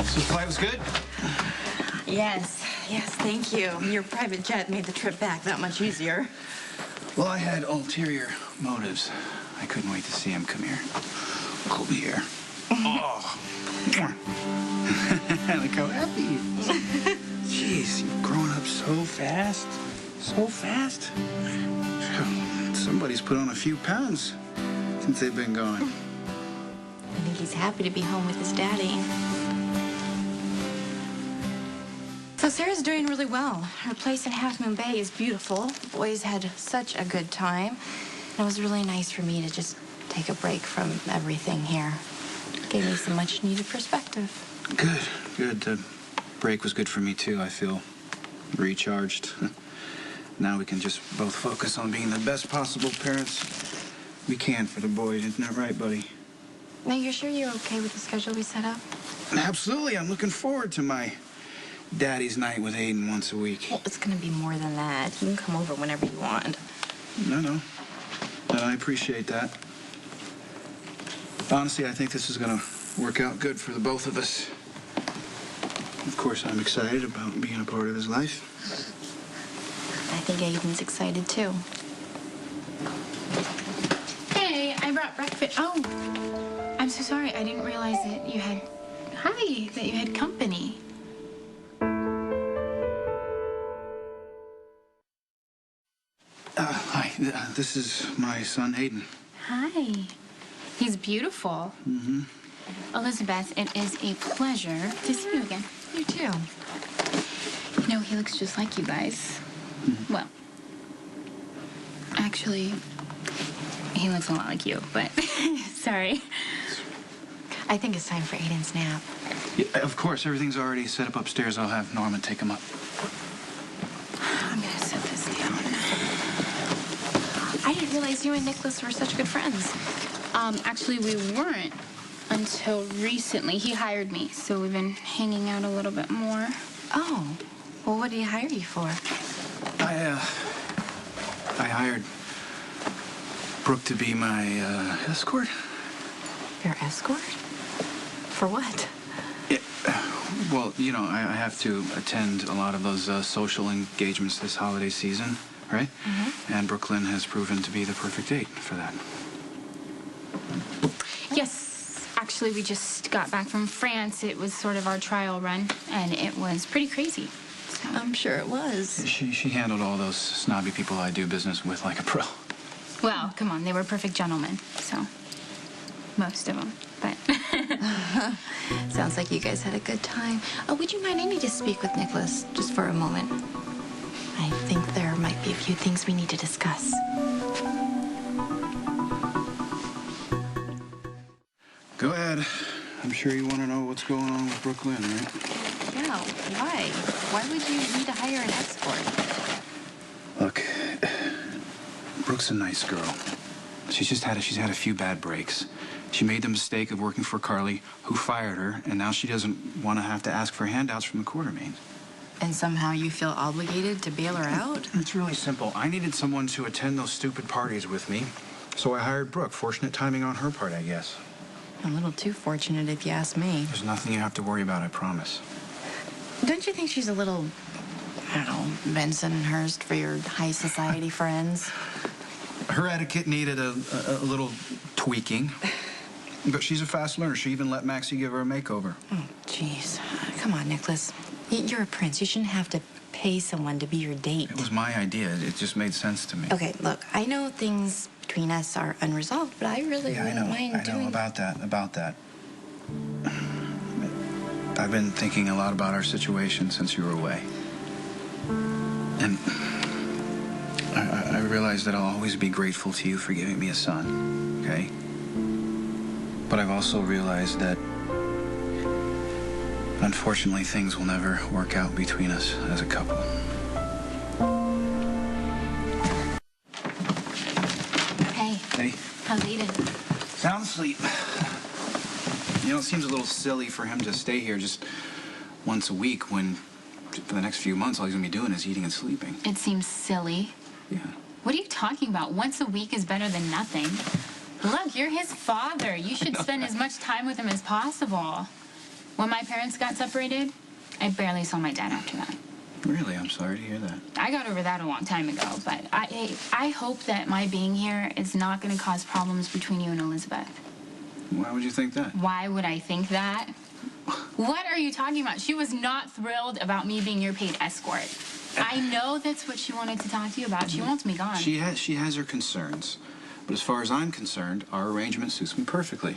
So the flight was good? Yes, thank you. Your private jet made the trip back that much easier. Well, I had ulterior motives. I couldn't wait to see him. Come here. Hold me here. Oh. Look how happy he is. Jeez, you've grown up so fast. So fast. Somebody's put on a few pounds since they've been gone. I think he's happy to be home with his daddy. So Sarah's doing really well. Her place in Half Moon Bay is beautiful. The boys had such a good time. And it was really nice for me to just take a break from everything here. Gave me some much-needed perspective. Good. The break was good for me, too. I feel recharged. Now we can just both focus on being the best possible parents we can for the boys. Isn't that right, buddy? Now, you're sure you're okay with the schedule we set up? Absolutely. I'm looking forward to my daddy's night with Aiden once a week. Well, it's going to be more than that. You can come over whenever you want. No. I appreciate that. Honestly, I think this is going to work out good for the both of us. Of course, I'm excited about being a part of his life. I think Aiden's excited, too. Hey, I brought breakfast. Oh, I'm so sorry. I didn't realize that you had... Hi, that you had company. Hi, this is my son, Aiden. Hi. He's beautiful. Mm-hmm. Elizabeth, it is a pleasure to see you again. You, too. You know, he looks just like you guys. Mm-hmm. Well, actually, he looks a lot like you, but sorry. I think it's time for Aiden's nap. Yeah, of course, everything's already set up upstairs. I'll have Norma take him up. I'm gonna set this down. I didn't realize you and Nicholas were such good friends. Actually, we weren't until recently. He hired me, so we've been hanging out a little bit more. Oh, well, what did he hire you for? I hired Brooke to be my, escort. Your escort? For what? Yeah, well, you know, I have to attend a lot of those social engagements this holiday season, right? Mm-hmm. And Brook Lynn has proven to be the perfect date for that. Yes, actually, we just got back from France. It was sort of our trial run, and it was pretty crazy. So. I'm sure it was. She handled all those snobby people I do business with like a pro. Well, come on, they were perfect gentlemen, so most of them, but... Sounds like you guys had a good time. Oh, would you mind? I need to speak with Nicholas just for a moment. I think there might be a few things we need to discuss. Go ahead. I'm sure you want to know what's going on with Brook Lynn, right? Yeah, why? Why would you need to hire an escort? Look, Brooke's a nice girl. She's had a few bad breaks. She made the mistake of working for Carly, who fired her, and now she doesn't want to have to ask for handouts from the Quartermaines. And somehow you feel obligated to bail her out? It's really simple. I needed someone to attend those stupid parties with me, so I hired Brooke. Fortunate timing on her part, I guess. A little too fortunate, if you ask me. There's nothing you have to worry about, I promise. Don't you think she's a little, I don't know, bensonhurst for your high society friends? Her etiquette needed a little tweaking. But she's a fast learner. She even let Maxie give her a makeover. Oh, jeez. Come on, Nicholas. You're a prince. You shouldn't have to pay someone to be your date. It was my idea. It just made sense to me. Okay, look, I know things between us are unresolved, but I really wouldn't mind doing... I know about that. I've been thinking a lot about our situation since you were away. And I realize that I'll always be grateful to you for giving me a son, okay? But I've also realized that, unfortunately, things will never work out between us as a couple. Hey. How's Aiden? Sound asleep. You know, it seems a little silly for him to stay here just once a week when, for the next few months, all he's going to be doing is eating and sleeping. It seems silly. Yeah. What are you talking about? Once a week is better than nothing. Look, you're his father. You should spend as much time with him as possible. When my parents got separated, I barely saw my dad after that. Really? I'm sorry to hear that. I got over that a long time ago, but I hope that my being here is not going to cause problems between you and Elizabeth. Why would you think that? Why would I think that? What are you talking about? She was not thrilled about me being your paid escort. I know that's what she wanted to talk to you about. She wants me gone. She has her concerns. But as far as I'm concerned, our arrangement suits me perfectly.